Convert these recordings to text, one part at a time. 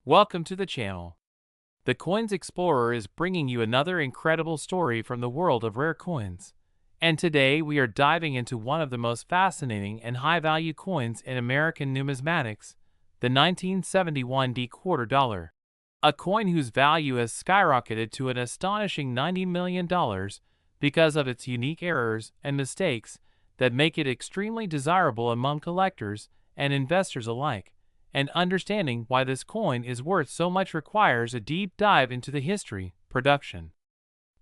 Welcome to the channel. The Coins Explorer is bringing you another incredible story from the world of rare coins. And today we are diving into one of the most fascinating and high-value coins in American numismatics, the 1971 quarter dollar. A coin whose value has skyrocketed to an astonishing $90 million because of its unique errors and mistakes that make it extremely desirable among collectors and investors alike. And understanding why this coin is worth so much requires a deep dive into the history, production,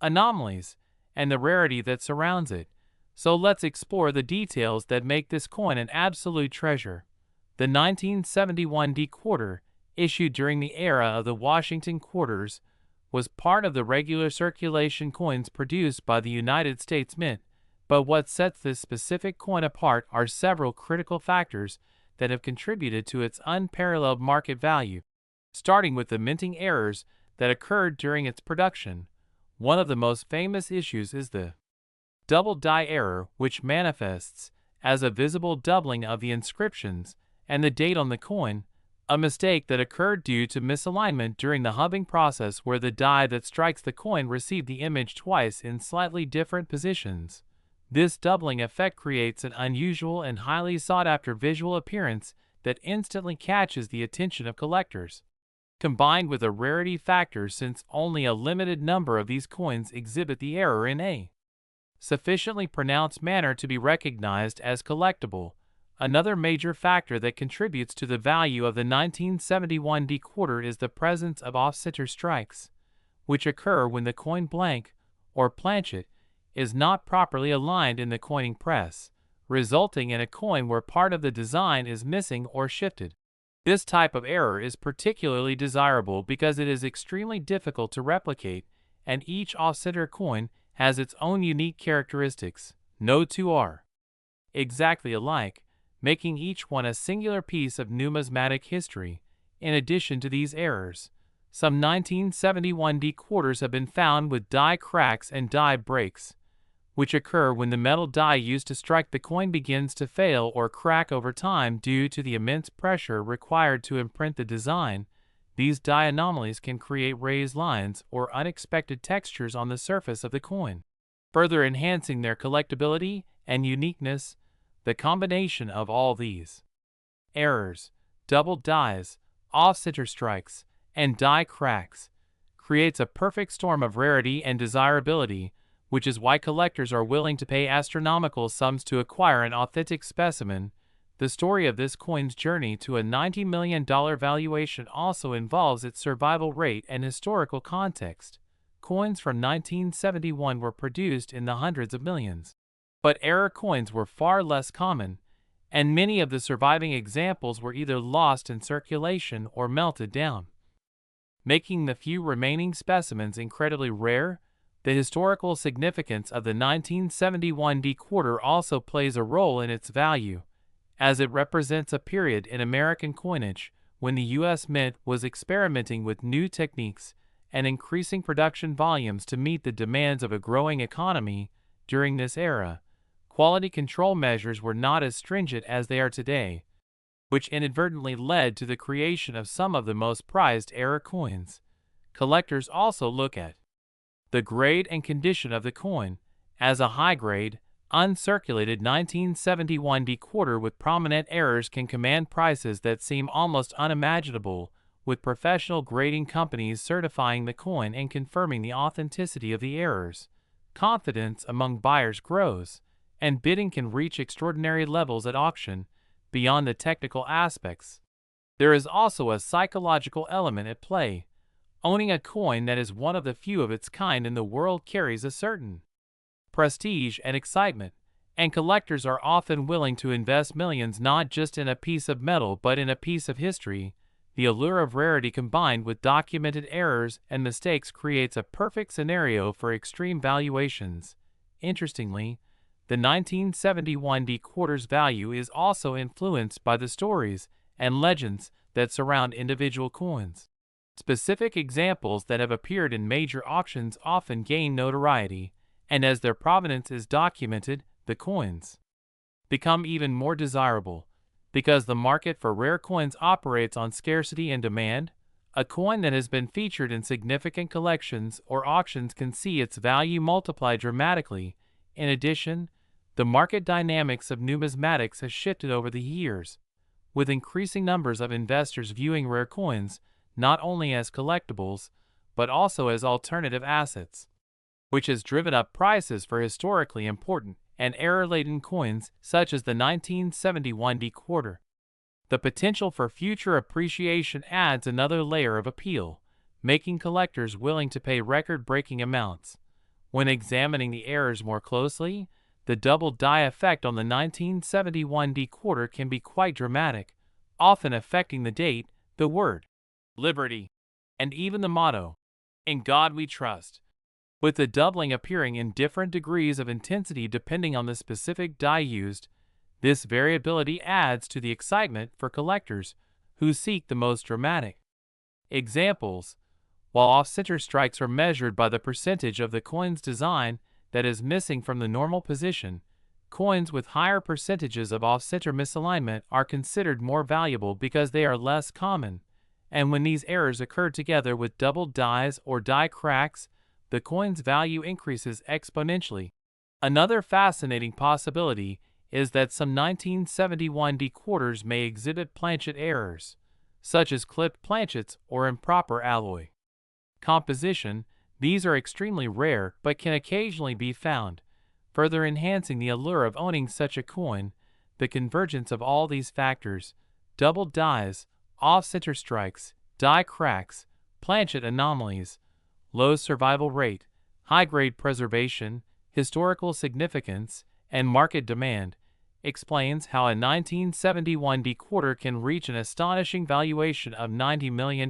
anomalies, and the rarity that surrounds it. So let's explore the details that make this coin an absolute treasure. The 1971 quarter, issued during the era of the Washington quarters, was part of the regular circulation coins produced by the United States Mint. But what sets this specific coin apart are several critical factors that have contributed to its unparalleled market value. Starting with the minting errors that occurred during its production, one of the most famous issues is the double die error, which manifests as a visible doubling of the inscriptions and the date on the coin, a mistake that occurred due to misalignment during the hubbing process where the die that strikes the coin received the image twice in slightly different positions. This doubling effect creates an unusual and highly sought-after visual appearance that instantly catches the attention of collectors. Combined with a rarity factor, since only a limited number of these coins exhibit the error in a sufficiently pronounced manner to be recognized as collectible, another major factor that contributes to the value of the 1971 quarter is the presence of off-center strikes, which occur when the coin blank, or planchet, is not properly aligned in the coining press, resulting in a coin where part of the design is missing or shifted. This type of error is particularly desirable because it is extremely difficult to replicate, and each off-center coin has its own unique characteristics. No two are exactly alike, making each one a singular piece of numismatic history. In addition to these errors, some 1971 quarters have been found with die cracks and die breaks, which occur when the metal die used to strike the coin begins to fail or crack over time due to the immense pressure required to imprint the design. These die anomalies can create raised lines or unexpected textures on the surface of the coin, further enhancing their collectability and uniqueness. The combination of all these errors, double dies, off-center strikes, and die cracks creates a perfect storm of rarity and desirability, which is why collectors are willing to pay astronomical sums to acquire an authentic specimen. The story of this coin's journey to a $90 million valuation also involves its survival rate and historical context. Coins from 1971 were produced in the hundreds of millions, but error coins were far less common, and many of the surviving examples were either lost in circulation or melted down, making the few remaining specimens incredibly rare. The historical significance of the 1971 quarter also plays a role in its value, as it represents a period in American coinage when the U.S. Mint was experimenting with new techniques and increasing production volumes to meet the demands of a growing economy. During this era, quality control measures were not as stringent as they are today, which inadvertently led to the creation of some of the most prized error coins. Collectors also look at the grade and condition of the coin, as a high-grade, uncirculated 1971 quarter with prominent errors can command prices that seem almost unimaginable, with professional grading companies certifying the coin and confirming the authenticity of the errors. Confidence among buyers grows, and bidding can reach extraordinary levels at auction. Beyond the technical aspects, there is also a psychological element at play. Owning a coin that is one of the few of its kind in the world carries a certain prestige and excitement, and collectors are often willing to invest millions not just in a piece of metal but in a piece of history. The allure of rarity combined with documented errors and mistakes creates a perfect scenario for extreme valuations. Interestingly, the 1971 quarter's value is also influenced by the stories and legends that surround individual coins. Specific examples that have appeared in major auctions often gain notoriety, and as their provenance is documented, the coins become even more desirable. Because the market for rare coins operates on scarcity and demand, A coin that has been featured in significant collections or auctions can see its value multiply dramatically. In addition, the market dynamics of numismatics has shifted over the years, with increasing numbers of investors viewing rare coins not only as collectibles, but also as alternative assets, which has driven up prices for historically important and error-laden coins such as the 1971 quarter. The potential for future appreciation adds another layer of appeal, making collectors willing to pay record-breaking amounts. When examining the errors more closely, the double die effect on the 1971 quarter can be quite dramatic, often affecting the date, the word, liberty, and even the motto, "In God We Trust," with the doubling appearing in different degrees of intensity depending on the specific die used. This variability adds to the excitement for collectors who seek the most dramatic examples. While off-center strikes are measured by the percentage of the coin's design that is missing from the normal position, coins with higher percentages of off-center misalignment are considered more valuable because they are less common. And when these errors occur together with double dies or die cracks, the coin's value increases exponentially. Another fascinating possibility is that some 1971 quarters may exhibit planchet errors, such as clipped planchets or improper alloy composition. These are extremely rare but can occasionally be found, further enhancing the allure of owning such a coin. The convergence of all these factors, double dies, off-center strikes, die cracks, planchet anomalies, low survival rate, high-grade preservation, historical significance, and market demand, explains how a 1971 quarter can reach an astonishing valuation of $90 million.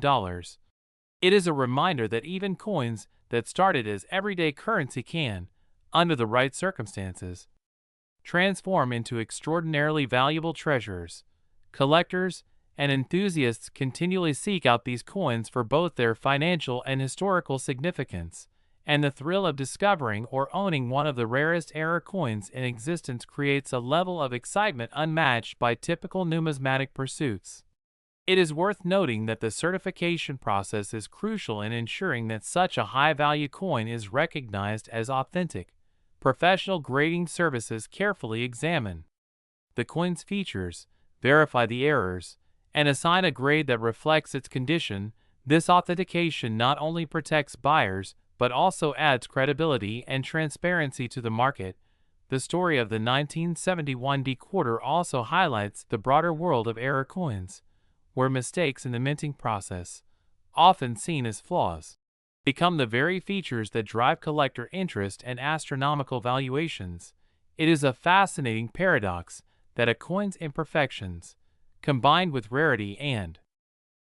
It is a reminder that even coins that started as everyday currency can, under the right circumstances, transform into extraordinarily valuable treasures. Collectors and enthusiasts continually seek out these coins for both their financial and historical significance, and the thrill of discovering or owning one of the rarest error coins in existence creates a level of excitement unmatched by typical numismatic pursuits. It is worth noting that the certification process is crucial in ensuring that such a high-value coin is recognized as authentic. Professional grading services carefully examine the coin's features, verify the errors, and assign a grade that reflects its condition. This authentication not only protects buyers, but also adds credibility and transparency to the market. The story of the 1971 quarter also highlights the broader world of error coins, where mistakes in the minting process, often seen as flaws, become the very features that drive collector interest and astronomical valuations. It is a fascinating paradox that a coin's imperfections, combined with rarity and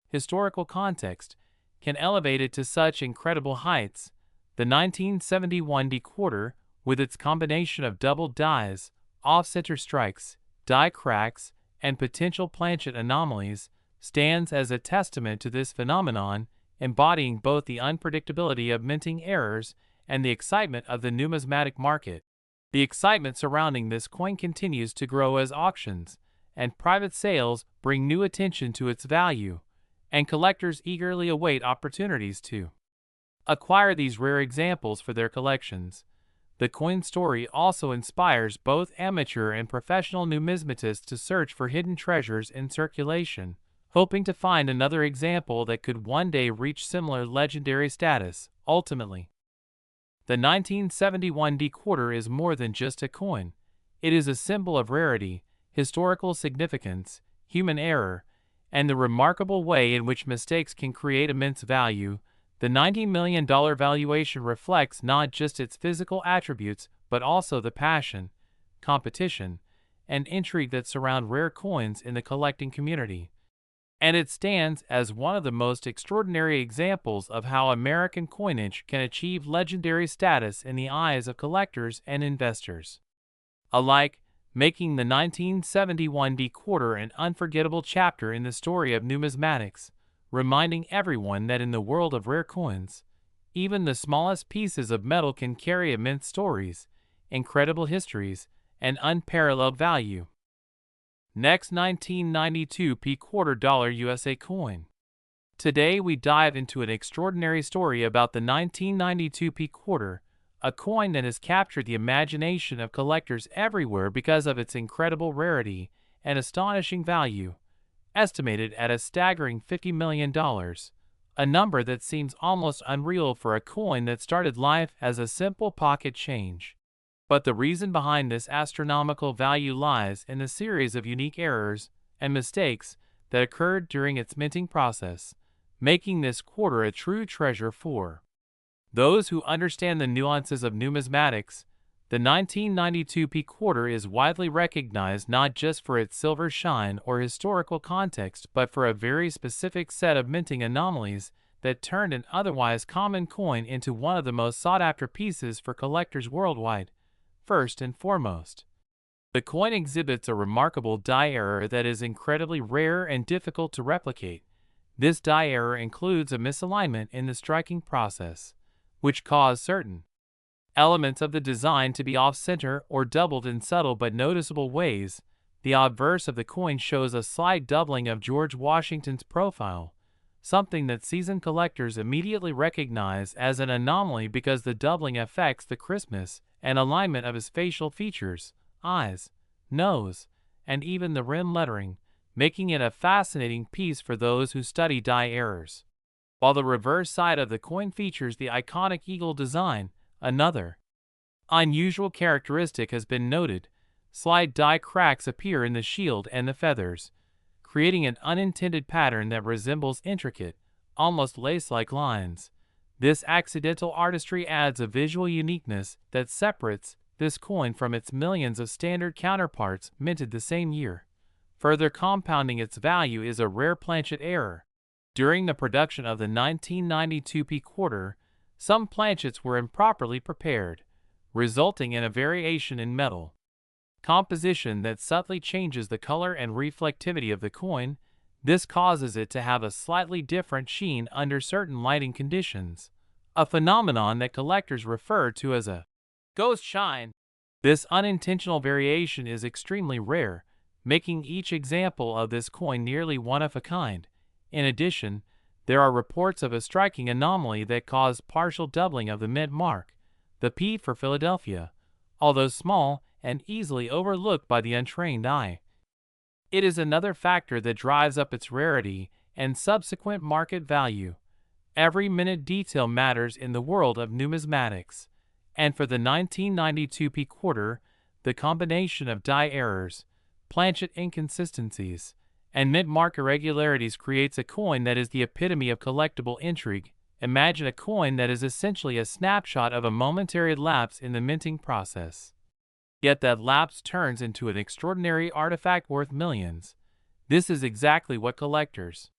historical context, can elevate it to such incredible heights. The 1971 quarter, with its combination of double dies, off-center strikes, die cracks, and potential planchet anomalies, stands as a testament to this phenomenon, embodying both the unpredictability of minting errors and the excitement of the numismatic market. The excitement surrounding this coin continues to grow as auctions and private sales bring new attention to its value, and collectors eagerly await opportunities to acquire these rare examples for their collections. The coin story also inspires both amateur and professional numismatists to search for hidden treasures in circulation, hoping to find another example that could one day reach similar legendary status. Ultimately, the 1971 quarter is more than just a coin. It is a symbol of rarity, historical significance, human error, and the remarkable way in which mistakes can create immense value. The $90 million valuation reflects not just its physical attributes, but also the passion, competition, and intrigue that surround rare coins in the collecting community. And it stands as one of the most extraordinary examples of how American coinage can achieve legendary status in the eyes of collectors and investors alike, making the 1971 quarter an unforgettable chapter in the story of numismatics, reminding everyone that in the world of rare coins, even the smallest pieces of metal can carry immense stories, incredible histories, and unparalleled value. Next, 1992 $quarter USA coin. Today we dive into an extraordinary story about the 1992 p quarter, a coin that has captured the imagination of collectors everywhere because of its incredible rarity and astonishing value, estimated at a staggering $50 million, a number that seems almost unreal for a coin that started life as a simple pocket change. But the reason behind this astronomical value lies in the series of unique errors and mistakes that occurred during its minting process, making this quarter a true treasure for those who understand the nuances of numismatics. The 1992 p quarter is widely recognized not just for its silver shine or historical context, but for a very specific set of minting anomalies that turned an otherwise common coin into one of the most sought-after pieces for collectors worldwide. First and foremost, the coin exhibits a remarkable die error that is incredibly rare and difficult to replicate. This die error includes a misalignment in the striking process, which caused certain elements of the design to be off-center or doubled in subtle but noticeable ways. The obverse of the coin shows a slight doubling of George Washington's profile, something that seasoned collectors immediately recognize as an anomaly because the doubling affects the crispness and alignment of his facial features, eyes, nose, and even the rim lettering, making it a fascinating piece for those who study die errors. While the reverse side of the coin features the iconic eagle design, another unusual characteristic has been noted. Slight die cracks appear in the shield and the feathers, creating an unintended pattern that resembles intricate, almost lace-like lines. This accidental artistry adds a visual uniqueness that separates this coin from its millions of standard counterparts minted the same year. Further compounding its value is a rare planchet error. During the production of the 1992 p quarter, some planchets were improperly prepared, resulting in a variation in metal composition that subtly changes the color and reflectivity of the coin. This causes it to have a slightly different sheen under certain lighting conditions, a phenomenon that collectors refer to as a ghost shine. This unintentional variation is extremely rare, making each example of this coin nearly one of a kind. In addition, there are reports of a striking anomaly that caused partial doubling of the mint mark, the P for Philadelphia, although small and easily overlooked by the untrained eye. It is another factor that drives up its rarity and subsequent market value. Every minute detail matters in the world of numismatics, and for the 1992 p quarter, the combination of die errors, planchet inconsistencies, and mint mark irregularities creates a coin that is the epitome of collectible intrigue. Imagine a coin that is essentially a snapshot of a momentary lapse in the minting process. Yet that lapse turns into an extraordinary artifact worth millions. This is exactly what collectors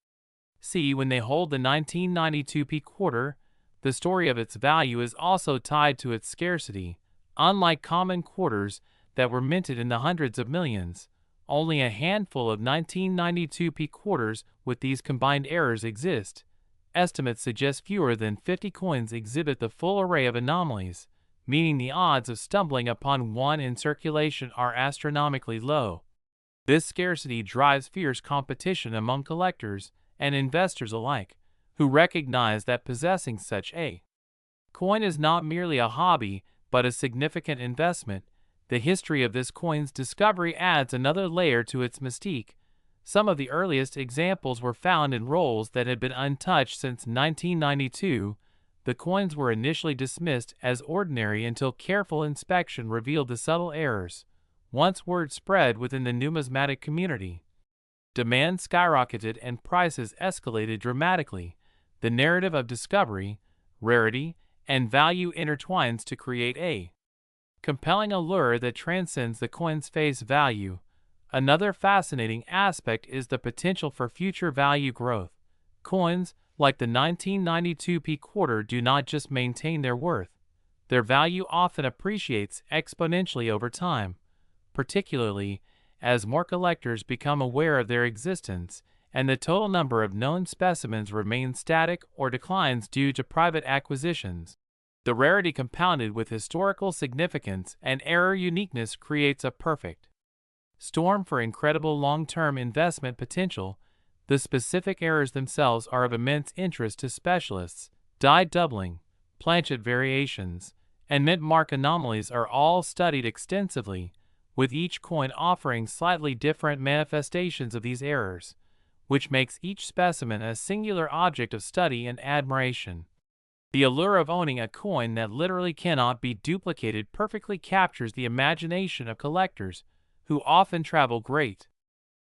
see when they hold the 1992 p quarter. The story of its value is also tied to its scarcity. Unlike common quarters that were minted in the hundreds of millions, only a handful of 1992 p quarters with these combined errors exist. Estimates suggest fewer than 50 coins exhibit the full array of anomalies, meaning the odds of stumbling upon one in circulation are astronomically low. This scarcity drives fierce competition among collectors and investors alike, who recognize that possessing such a coin is not merely a hobby but a significant investment. The history of this coin's discovery adds another layer to its mystique. Some of the earliest examples were found in rolls that had been untouched since 1992. The coins were initially dismissed as ordinary until careful inspection revealed the subtle errors. Once word spread within the numismatic community, demand skyrocketed and prices escalated dramatically. The narrative of discovery, rarity, and value intertwines to create a compelling allure that transcends the coin's face value. Another fascinating aspect is the potential for future value growth. Coins, like the 1992 p quarter, do not just maintain their worth. Their value often appreciates exponentially over time, particularly as more collectors become aware of their existence and the total number of known specimens remains static or declines due to private acquisitions. The rarity compounded with historical significance and error uniqueness creates a perfect storm for incredible long-term investment potential. The specific errors themselves are of immense interest to specialists. Die doubling, planchet variations, and mint mark anomalies are all studied extensively, with each coin offering slightly different manifestations of these errors, which makes each specimen a singular object of study and admiration. The allure of owning a coin that literally cannot be duplicated perfectly captures the imagination of collectors who often travel great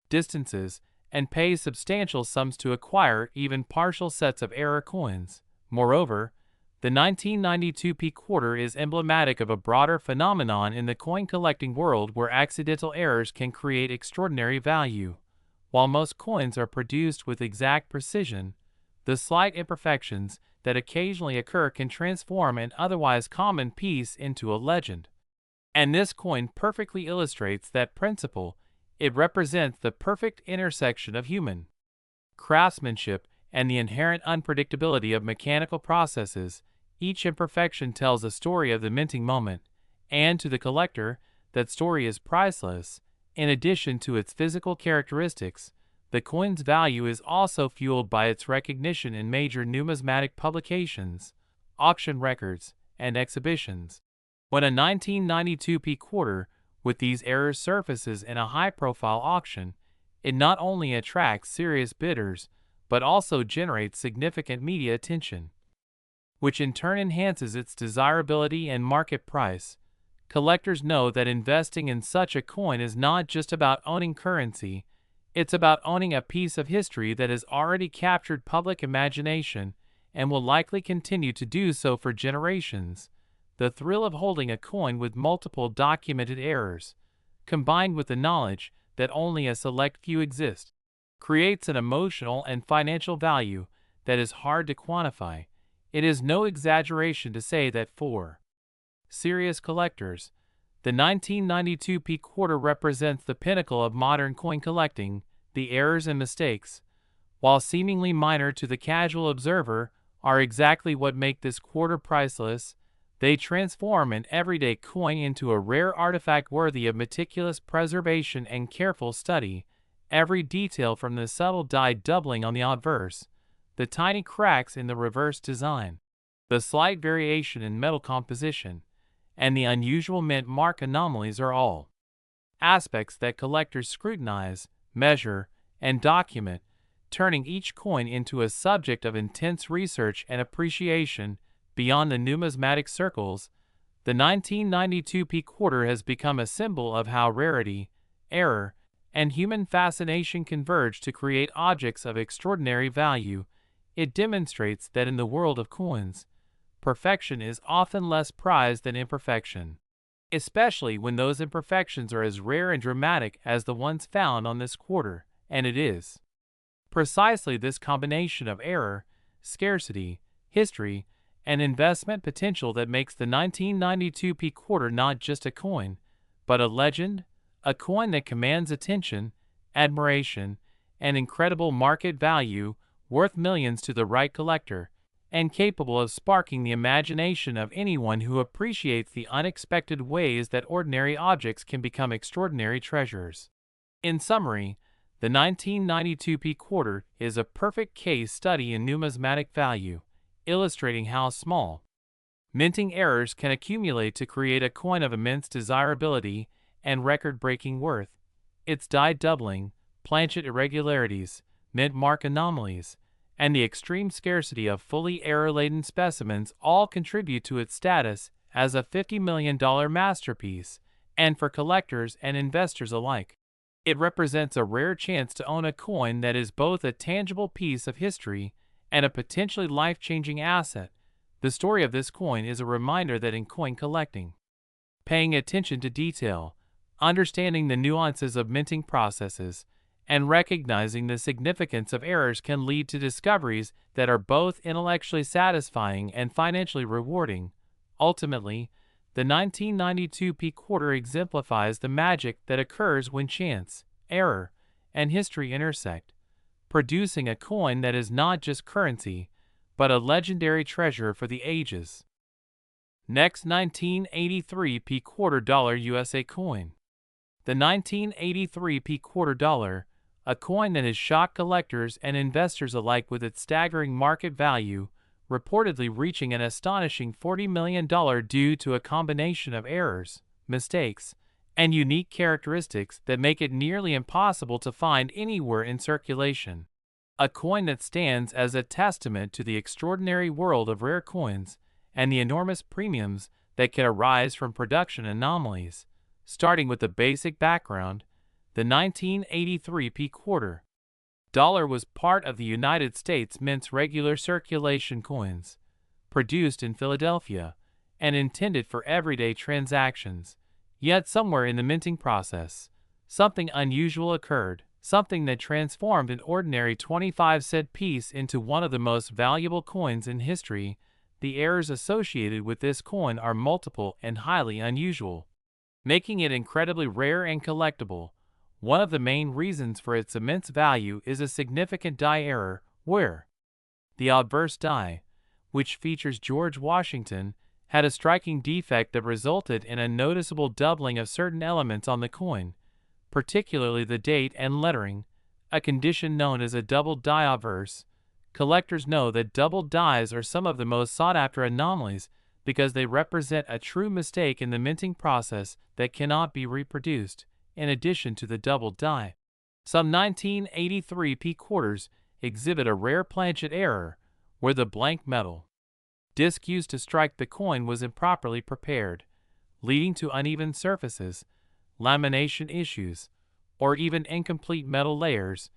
distances and pay substantial sums to acquire even partial sets of error coins. Moreover, the 1992 P quarter is emblematic of a broader phenomenon in the coin collecting world where accidental errors can create extraordinary value. While most coins are produced with exact precision, the slight imperfections that occasionally occur can transform an otherwise common piece into a legend. And this coin perfectly illustrates that principle. It represents the perfect intersection of human craftsmanship and the inherent unpredictability of mechanical processes. Each imperfection tells a story of the minting moment, and to the collector, that story is priceless. In addition to its physical characteristics, the coin's value is also fueled by its recognition in major numismatic publications, auction records, and exhibitions. When a 1992 P quarter with these errors surfaces in a high-profile auction, it not only attracts serious bidders, but also generates significant media attention, which in turn enhances its desirability and market price. Collectors know that investing in such a coin is not just about owning currency, it's about owning a piece of history that has already captured public imagination and will likely continue to do so for generations. The thrill of holding a coin with multiple documented errors, combined with the knowledge that only a select few exist, creates an emotional and financial value that is hard to quantify. It is no exaggeration to say that for serious collectors, the 1992 P quarter represents the pinnacle of modern coin collecting. The errors and mistakes, while seemingly minor to the casual observer, are exactly what make this quarter priceless. They transform an everyday coin into a rare artifact worthy of meticulous preservation and careful study. Every detail, from the subtle die doubling on the obverse, the tiny cracks in the reverse design, the slight variation in metal composition, and the unusual mint mark anomalies are all aspects that collectors scrutinize, measure, and document, turning each coin into a subject of intense research and appreciation. Beyond the numismatic circles, the 1992 P quarter has become a symbol of how rarity, error, and human fascination converge to create objects of extraordinary value. It demonstrates that in the world of coins, perfection is often less prized than imperfection, especially when those imperfections are as rare and dramatic as the ones found on this quarter. And it is precisely this combination of error, scarcity, history, and investment potential that makes the 1992 P quarter not just a coin, but a legend, a coin that commands attention, admiration, and incredible market value, worth millions to the right collector, and capable of sparking the imagination of anyone who appreciates the unexpected ways that ordinary objects can become extraordinary treasures. In summary, the 1992 P quarter is a perfect case study in numismatic value, illustrating how small minting errors can accumulate to create a coin of immense desirability and record-breaking worth. Its die doubling, planchet irregularities, mint mark anomalies, and the extreme scarcity of fully error-laden specimens all contribute to its status as a $50 million masterpiece, and for collectors and investors alike, it represents a rare chance to own a coin that is both a tangible piece of history and a potentially life-changing asset. The story of this coin is a reminder that in coin collecting, paying attention to detail, understanding the nuances of minting processes, and recognizing the significance of errors can lead to discoveries that are both intellectually satisfying and financially rewarding. Ultimately, the 1992 P quarter exemplifies the magic that occurs when chance, error, and history intersect, producing a coin that is not just currency, but a legendary treasure for the ages. Next, 1983 P quarter dollar USA coin. The 1983 P quarter dollar, a coin that has shocked collectors and investors alike with its staggering market value, reportedly reaching an astonishing $40 million due to a combination of errors, mistakes, and unique characteristics that make it nearly impossible to find anywhere in circulation. A coin that stands as a testament to the extraordinary world of rare coins and the enormous premiums that can arise from production anomalies. Starting with the basic background, the 1983 P-quarter dollar was part of the United States Mint's regular circulation coins, produced in Philadelphia, and intended for everyday transactions. Yet somewhere in the minting process, something unusual occurred, something that transformed an ordinary 25-cent piece into one of the most valuable coins in history. The errors associated with this coin are multiple and highly unusual, making it incredibly rare and collectible. One of the main reasons for its immense value is a significant die error, where the obverse die, which features George Washington, had a striking defect that resulted in a noticeable doubling of certain elements on the coin, particularly the date and lettering, a condition known as a doubled die obverse. Collectors know that doubled dies are some of the most sought-after anomalies because they represent a true mistake in the minting process that cannot be reproduced. In addition to the doubled die, some 1983 P-quarters exhibit a rare planchet error, where the blank metal disc used to strike the coin was improperly prepared, leading to uneven surfaces, lamination issues, or even incomplete metal layers.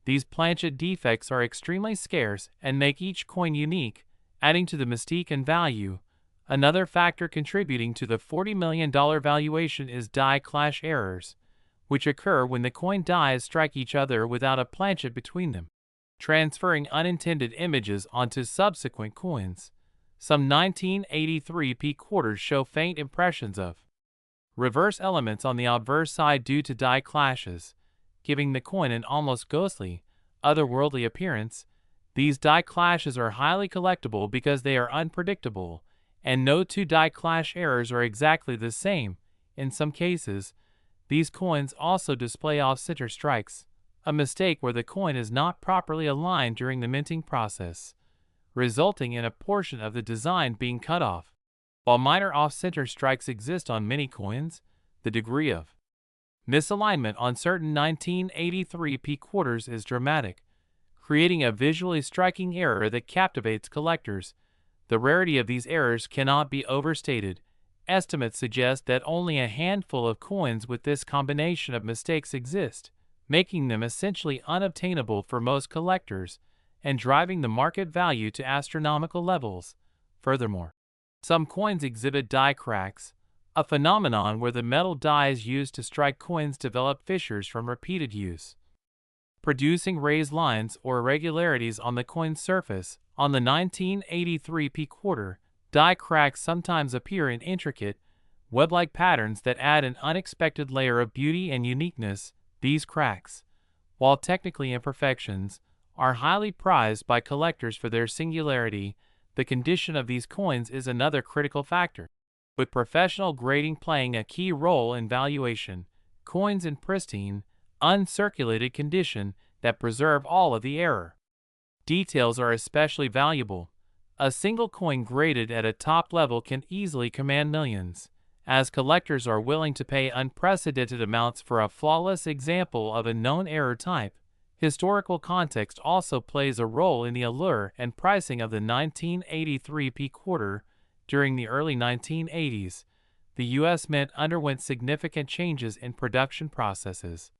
These planchet defects are extremely scarce and make each coin unique, adding to the mystique and value. Another factor contributing to the $40 million valuation is die clash errors, which occur when the coin dies strike each other without a planchet between them, transferring unintended images onto subsequent coins. Some 1983 P-quarters show faint impressions of reverse elements on the obverse side due to die clashes, giving the coin an almost ghostly, otherworldly appearance. These die clashes are highly collectible because they are unpredictable, and no two die clash errors are exactly the same. In some cases, these coins also display off-center strikes, a mistake where the coin is not properly aligned during the minting process, resulting in a portion of the design being cut off. While minor off-center strikes exist on many coins, the degree of misalignment on certain 1983 P-quarters is dramatic, creating a visually striking error that captivates collectors. The rarity of these errors cannot be overstated. Estimates suggest that only a handful of coins with this combination of mistakes exist, making them essentially unobtainable for most collectors and driving the market value to astronomical levels. Furthermore, some coins exhibit die cracks, a phenomenon where the metal dies used to strike coins develop fissures from repeated use, producing raised lines or irregularities on the coin's surface. On the 1983 P-quarter, die cracks sometimes appear in intricate, web-like patterns that add an unexpected layer of beauty and uniqueness. These cracks, while technically imperfections, are highly prized by collectors for their singularity. The condition of these coins is another critical factor, with professional grading playing a key role in valuation. Coins in pristine, uncirculated condition that preserve all of the error details are especially valuable. A single coin graded at a top level can easily command millions, as collectors are willing to pay unprecedented amounts for a flawless example of a known error type. Historical context also plays a role in the allure and pricing of the 1983 P-quarter. During the early 1980s, the U.S. Mint underwent significant changes in production processes,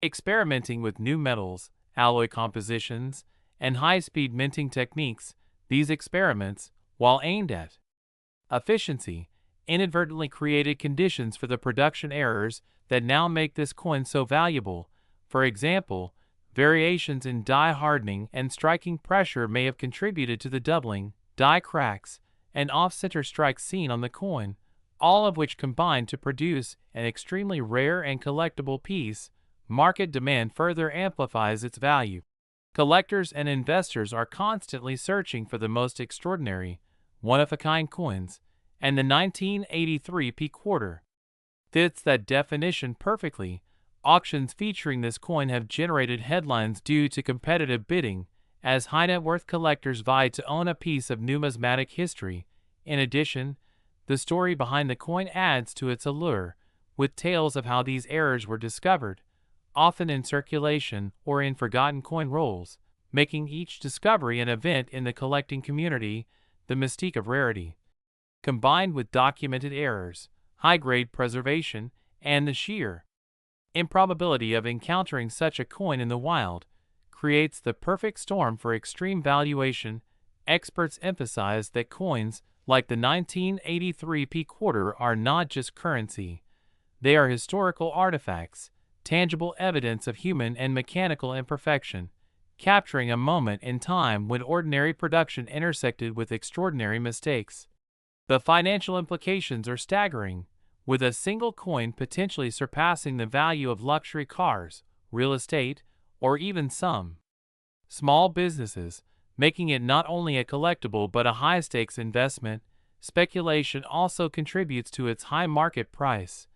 experimenting with new metals, alloy compositions, and high-speed minting techniques. These experiments, while aimed at efficiency, inadvertently created conditions for the production errors that now make this coin so valuable. For example, variations in die hardening and striking pressure may have contributed to the doubling, die cracks, and off-center strikes seen on the coin, all of which combine to produce an extremely rare and collectible piece. Market demand further amplifies its value. Collectors and investors are constantly searching for the most extraordinary, one-of-a-kind coins, and the 1983 P-quarter fits that definition perfectly. Auctions featuring this coin have generated headlines due to competitive bidding, as high-net-worth collectors vie to own a piece of numismatic history. In addition, the story behind the coin adds to its allure, with tales of how these errors were discovered, often in circulation or in forgotten coin rolls, making each discovery an event in the collecting community. The mystique of rarity, combined with documented errors, high-grade preservation, and the sheer improbability of encountering such a coin in the wild, creates the perfect storm for extreme valuation. Experts emphasize that coins like the 1983 p quarter are not just currency, they are historical artifacts, tangible evidence of human and mechanical imperfection, capturing a moment in time when ordinary production intersected with extraordinary mistakes. The financial implications are staggering, with a single coin potentially surpassing the value of luxury cars, real estate, or even some small businesses, making it not only a collectible but a high-stakes investment. Speculation also contributes to its high market price,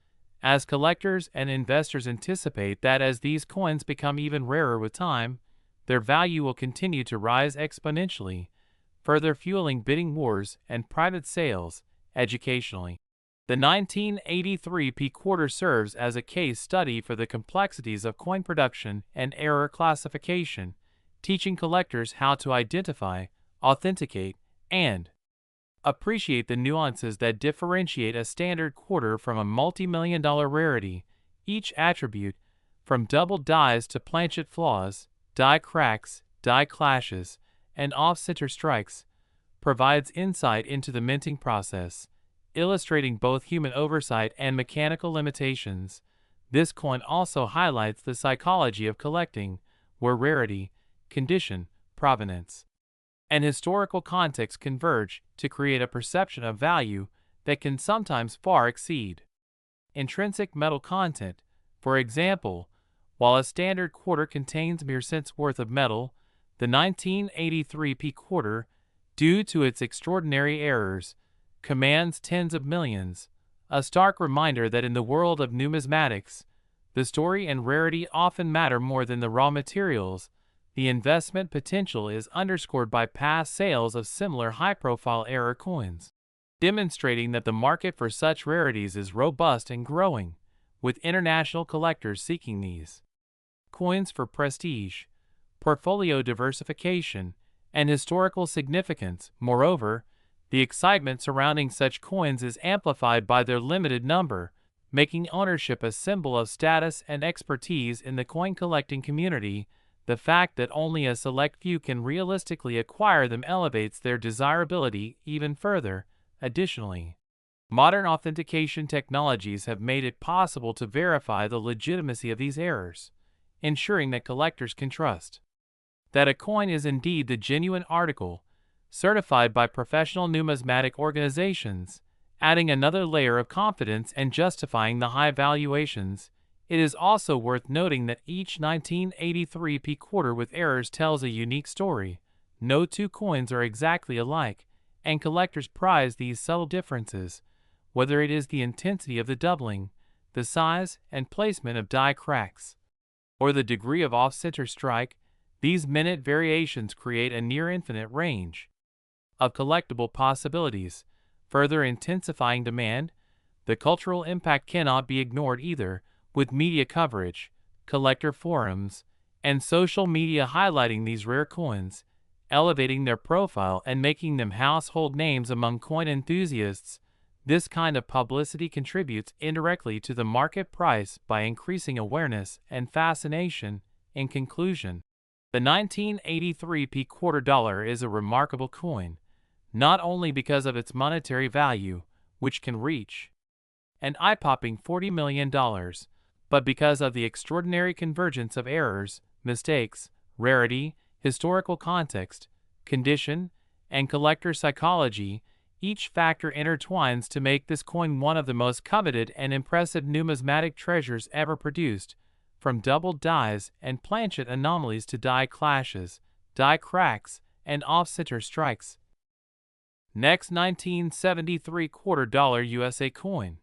as collectors and investors anticipate that as these coins become even rarer with time, their value will continue to rise exponentially, further fueling bidding wars and private sales. Educationally, the 1983 p quarter serves as a case study for the complexities of coin production and error classification, teaching collectors how to identify, authenticate, and appreciate the nuances that differentiate a standard quarter from a multi-million-dollar rarity. Each attribute, from double dies to planchet flaws, die cracks, die clashes, and off-center strikes, provides insight into the minting process, illustrating both human oversight and mechanical limitations. This coin also highlights the psychology of collecting, where rarity, condition, provenance, and historical context converge to create a perception of value that can sometimes far exceed intrinsic metal content. For example, while a standard quarter contains mere cents worth of metal, the 1983 p quarter, due to its extraordinary errors, commands tens of millions, a stark reminder that in the world of numismatics, the story and rarity often matter more than the raw materials. The investment potential is underscored by past sales of similar high-profile error coins, demonstrating that the market for such rarities is robust and growing, with international collectors seeking these coins for prestige, portfolio diversification, and historical significance. Moreover, the excitement surrounding such coins is amplified by their limited number, making ownership a symbol of status and expertise in the coin collecting community. The fact that only a select few can realistically acquire them elevates their desirability even further. Additionally, modern authentication technologies have made it possible to verify the legitimacy of these errors, ensuring that collectors can trust that a coin is indeed the genuine article, certified by professional numismatic organizations, adding another layer of confidence and justifying the high valuations. It is also worth noting that each 1983 p quarter with errors tells a unique story. No two coins are exactly alike, and collectors prize these subtle differences, whether it is the intensity of the doubling, the size and placement of die cracks, or the degree of off-center strike. These minute variations create a near-infinite range of collectible possibilities, further intensifying demand. The cultural impact cannot be ignored either, with media coverage, collector forums, and social media highlighting these rare coins, elevating their profile and making them household names among coin enthusiasts. This kind of publicity contributes indirectly to the market price by increasing awareness and fascination. In conclusion, the 1983 p quarter dollar is a remarkable coin, not only because of its monetary value, which can reach an eye-popping $40 million, but because of the extraordinary convergence of errors, mistakes, rarity, historical context, condition, and collector psychology. Each factor intertwines to make this coin one of the most coveted and impressive numismatic treasures ever produced. From doubled dies and planchet anomalies to die clashes, die cracks, and off-center strikes. Next, 1973 quarter dollar USA coin.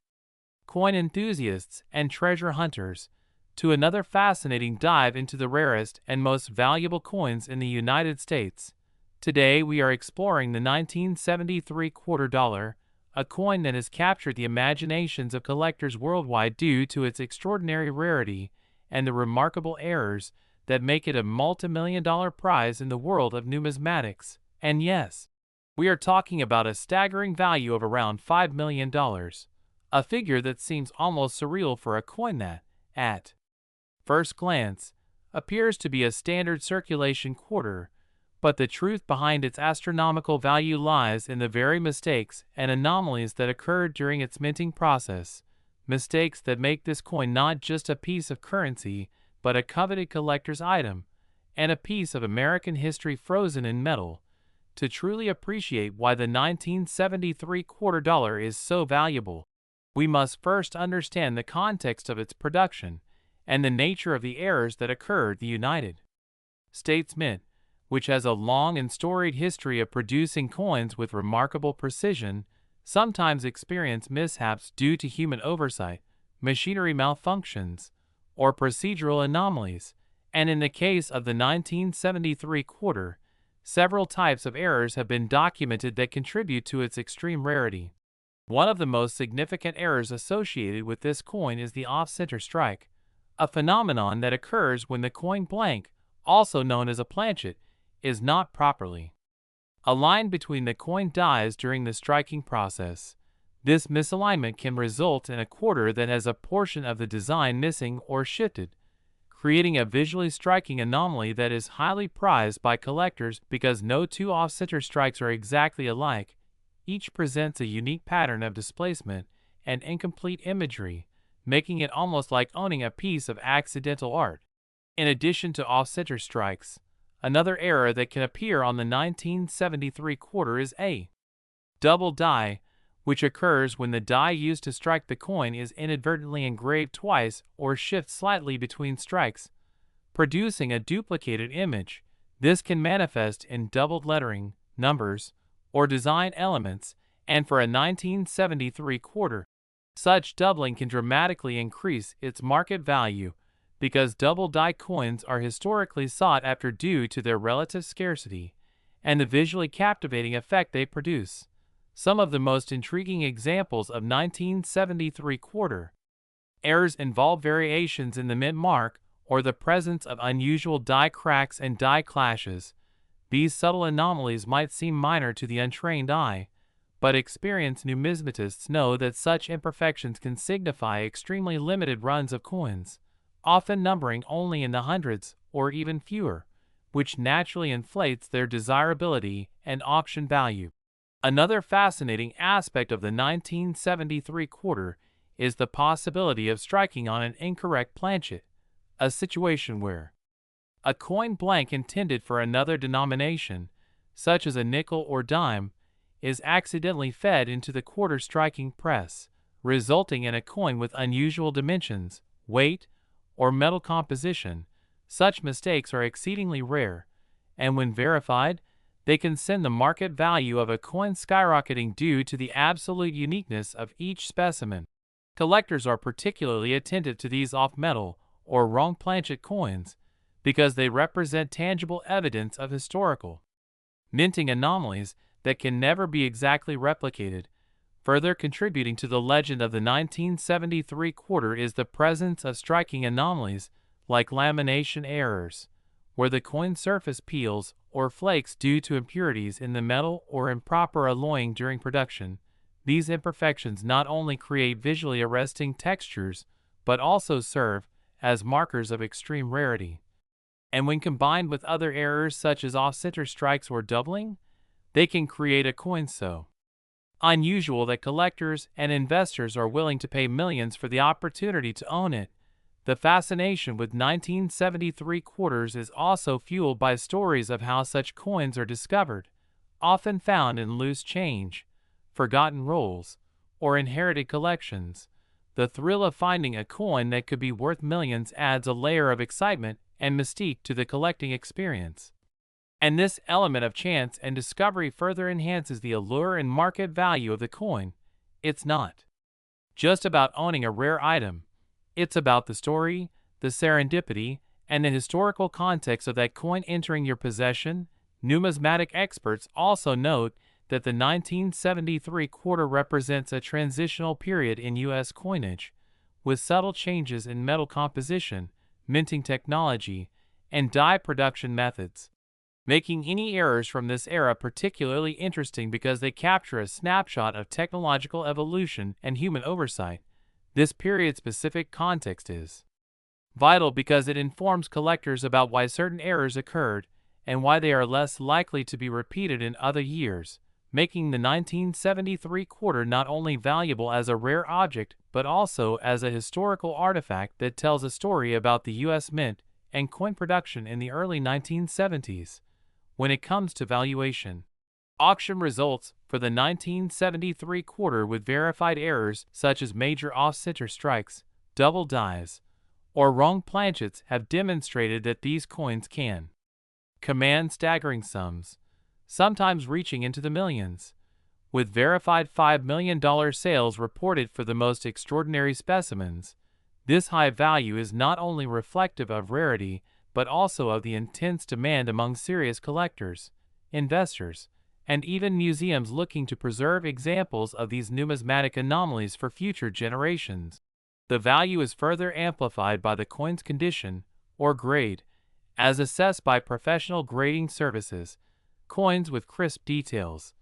Coin enthusiasts and treasure hunters, to another fascinating dive into the rarest and most valuable coins in the United States. Today we are exploring the 1973 quarter dollar, a coin that has captured the imaginations of collectors worldwide due to its extraordinary rarity and the remarkable errors that make it a multi-million-dollar prize in the world of numismatics. And yes, we are talking about a staggering value of around $5 million, a figure that seems almost surreal for a coin that, at first glance, appears to be a standard circulation quarter, but the truth behind its astronomical value lies in the very mistakes and anomalies that occurred during its minting process, mistakes that make this coin not just a piece of currency, but a coveted collector's item, and a piece of American history frozen in metal. To truly appreciate why the 1973 quarter dollar is so valuable, we must first understand the context of its production and the nature of the errors that occurred. The United States Mint, which has a long and storied history of producing coins with remarkable precision, sometimes experience mishaps due to human oversight, machinery malfunctions, or procedural anomalies, and in the case of the 1973 quarter, several types of errors have been documented that contribute to its extreme rarity. One of the most significant errors associated with this coin is the off-center strike, a phenomenon that occurs when the coin blank, also known as a planchet, is not properly aligned between the coin dies during the striking process. This misalignment can result in a quarter that has a portion of the design missing or shifted, creating a visually striking anomaly that is highly prized by collectors because no two off-center strikes are exactly alike. Each presents a unique pattern of displacement and incomplete imagery, making it almost like owning a piece of accidental art. In addition to off-center strikes, another error that can appear on the 1973 quarter is a double die, which occurs when the die used to strike the coin is inadvertently engraved twice or shifts slightly between strikes, producing a duplicated image. This can manifest in doubled lettering, numbers, or design elements, and for a 1973 quarter, such doubling can dramatically increase its market value because double die coins are historically sought after due to their relative scarcity and the visually captivating effect they produce. Some of the most intriguing examples of 1973 quarter errors involve variations in the mint mark or the presence of unusual die cracks and die clashes. These subtle anomalies might seem minor to the untrained eye, but experienced numismatists know that such imperfections can signify extremely limited runs of coins, often numbering only in the hundreds or even fewer, which naturally inflates their desirability and auction value. Another fascinating aspect of the 1973 quarter is the possibility of striking on an incorrect planchet, a situation where a coin blank intended for another denomination, such as a nickel or dime, is accidentally fed into the quarter striking press, resulting in a coin with unusual dimensions, weight, or metal composition. Such mistakes are exceedingly rare, and when verified, they can send the market value of a coin skyrocketing due to the absolute uniqueness of each specimen. Collectors are particularly attentive to these off-metal or wrong planchet coins because they represent tangible evidence of historical minting anomalies that can never be exactly replicated. Further contributing to the legend of the 1973 quarter is the presence of striking anomalies like lamination errors, where the coin surface peels or flakes due to impurities in the metal or improper alloying during production. These imperfections not only create visually arresting textures, but also serve as markers of extreme rarity. And when combined with other errors such as off-center strikes or doubling, they can create a coin so unusual that collectors and investors are willing to pay millions for the opportunity to own it. The fascination with 1973 quarters is also fueled by stories of how such coins are discovered, often found in loose change, forgotten rolls, or inherited collections. The thrill of finding a coin that could be worth millions adds a layer of excitement and mystique to the collecting experience. And this element of chance and discovery further enhances the allure and market value of the coin. It's not just about owning a rare item. It's about the story, the serendipity, and the historical context of that coin entering your possession. Numismatic experts also note that the 1973 quarter represents a transitional period in U.S. coinage, with subtle changes in metal composition, minting technology, and die production methods, making any errors from this era particularly interesting because they capture a snapshot of technological evolution and human oversight. This period-specific context is vital because it informs collectors about why certain errors occurred and why they are less likely to be repeated in other years, making the 1973 quarter not only valuable as a rare object but also as a historical artifact that tells a story about the U.S. Mint and coin production in the early 1970s. When it comes to valuation, auction results for the 1973 quarter with verified errors such as major off-center strikes, double dies, or wrong planchets have demonstrated that these coins can command staggering sums, sometimes reaching into the millions. With verified $5 million sales reported for the most extraordinary specimens, this high value is not only reflective of rarity but also of the intense demand among serious collectors, investors, and even museums looking to preserve examples of these numismatic anomalies for future generations. The value is further amplified by the coin's condition, or grade, as assessed by professional grading services. Coins with crisp details,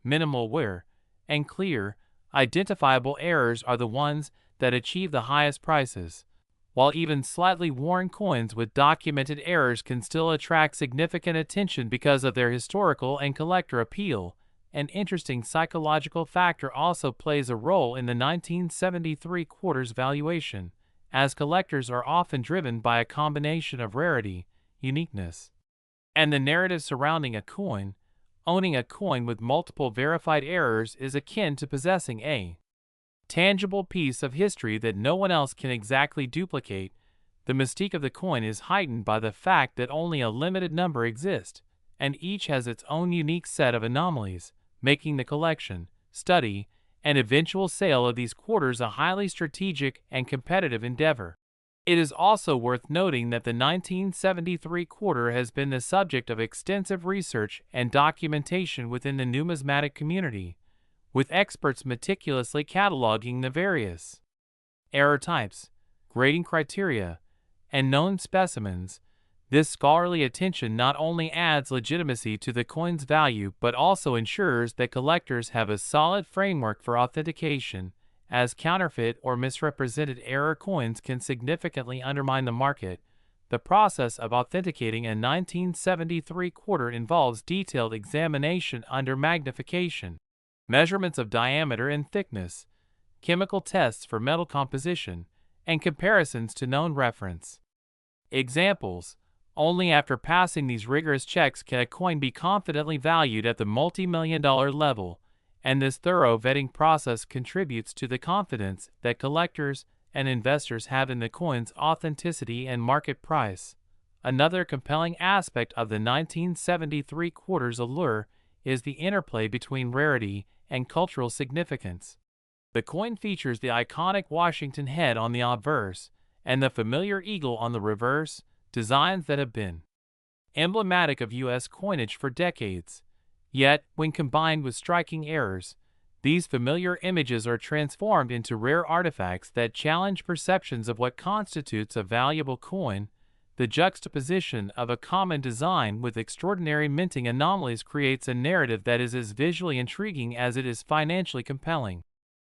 minimal wear, and clear, identifiable errors are the ones that achieve the highest prices, while even slightly worn coins with documented errors can still attract significant attention because of their historical and collector appeal. An interesting psychological factor also plays a role in the 1973 quarter's valuation, as collectors are often driven by a combination of rarity, uniqueness, and the narrative surrounding a coin. Owning a coin with multiple verified errors is akin to possessing a tangible piece of history that no one else can exactly duplicate. The mystique of the coin is heightened by the fact that only a limited number exist, and each has its own unique set of anomalies, making the collection, study, and eventual sale of these quarters a highly strategic and competitive endeavor. It is also worth noting that the 1973 quarter has been the subject of extensive research and documentation within the numismatic community, with experts meticulously cataloging the various error types, grading criteria, and known specimens. This scholarly attention not only adds legitimacy to the coin's value but also ensures that collectors have a solid framework for authentication, as counterfeit or misrepresented error coins can significantly undermine the market. The process of authenticating a 1973 quarter involves detailed examination under magnification, measurements of diameter and thickness, chemical tests for metal composition, and comparisons to known reference examples. Only after passing these rigorous checks can a coin be confidently valued at the multi-million-dollar level, and this thorough vetting process contributes to the confidence that collectors and investors have in the coin's authenticity and market price. Another compelling aspect of the 1973 quarter's allure is the interplay between rarity and cultural significance. The coin features the iconic Washington head on the obverse and the familiar eagle on the reverse, designs that have been emblematic of U.S. coinage for decades. Yet, when combined with striking errors, these familiar images are transformed into rare artifacts that challenge perceptions of what constitutes a valuable coin. The juxtaposition of a common design with extraordinary minting anomalies creates a narrative that is as visually intriguing as it is financially compelling.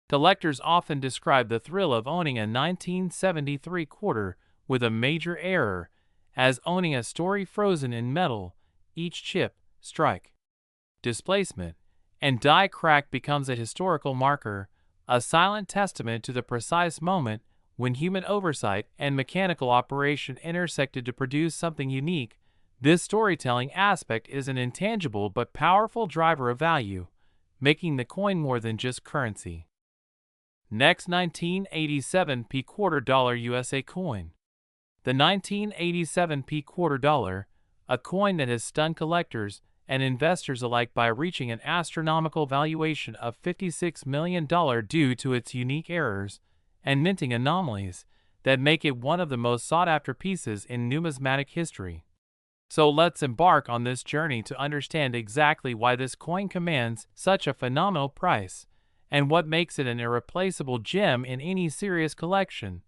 Collectors often describe the thrill of owning a 1973 quarter with a major error as owning a story frozen in metal. Each chip, strike, displacement, and die crack becomes a historical marker, a silent testament to the precise moment when human oversight and mechanical operation intersected to produce something unique. This storytelling aspect is an intangible but powerful driver of value, making the coin more than just currency. Next, 1987 p quarter dollar USA coin. The 1987 p quarter dollar, a coin that has stunned collectors and investors alike by reaching an astronomical valuation of $56 million due to its unique errors and minting anomalies. that make it one of the most sought-after pieces in numismatic history. So let's embark on this journey to understand exactly why this coin commands such a phenomenal price, and what makes it an irreplaceable gem in any serious collection.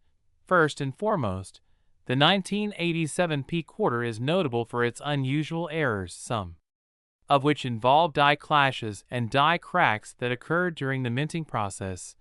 First and foremost, the 1987 P quarter is notable for its unusual errors, some of which involve die clashes and die cracks that occur during the minting process.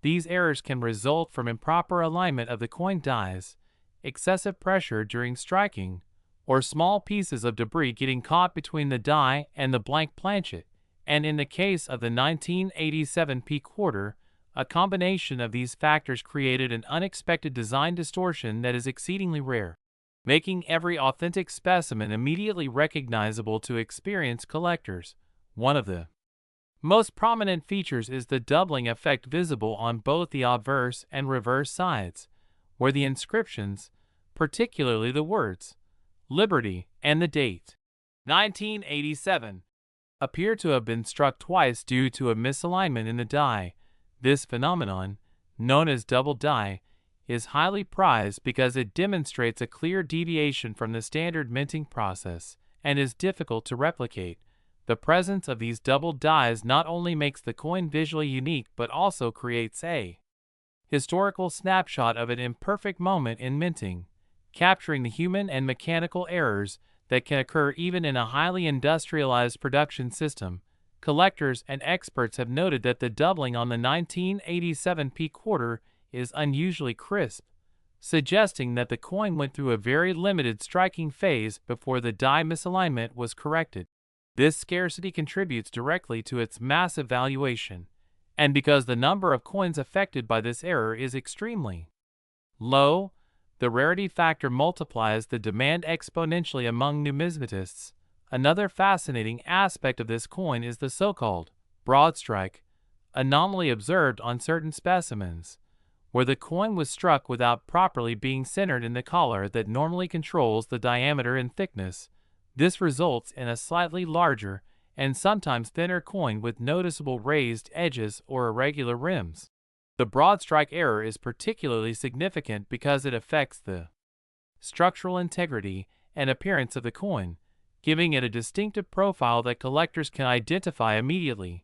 These errors can result from improper alignment of the coin dies, excessive pressure during striking, or small pieces of debris getting caught between the die and the blank planchet, and in the case of the 1987 P quarter, a combination of these factors created an unexpected design distortion that is exceedingly rare, making every authentic specimen immediately recognizable to experienced collectors. One of the most prominent features is the doubling effect visible on both the obverse and reverse sides, where the inscriptions, particularly the words Liberty and the date 1987, appear to have been struck twice due to a misalignment in the die. This phenomenon, known as double die, is highly prized because it demonstrates a clear deviation from the standard minting process and is difficult to replicate. The presence of these double dies not only makes the coin visually unique but also creates a historical snapshot of an imperfect moment in minting, capturing the human and mechanical errors that can occur even in a highly industrialized production system. Collectors and experts have noted that the doubling on the 1987 P quarter is unusually crisp, suggesting that the coin went through a very limited striking phase before the die misalignment was corrected. This scarcity contributes directly to its massive valuation, and because the number of coins affected by this error is extremely low, the rarity factor multiplies the demand exponentially among numismatists. Another fascinating aspect of this coin is the so-called broad strike anomaly observed on certain specimens, where the coin was struck without properly being centered in the collar that normally controls the diameter and thickness. This results in a slightly larger and sometimes thinner coin with noticeable raised edges or irregular rims. The broad strike error is particularly significant because it affects the structural integrity and appearance of the coin, giving it a distinctive profile that collectors can identify immediately.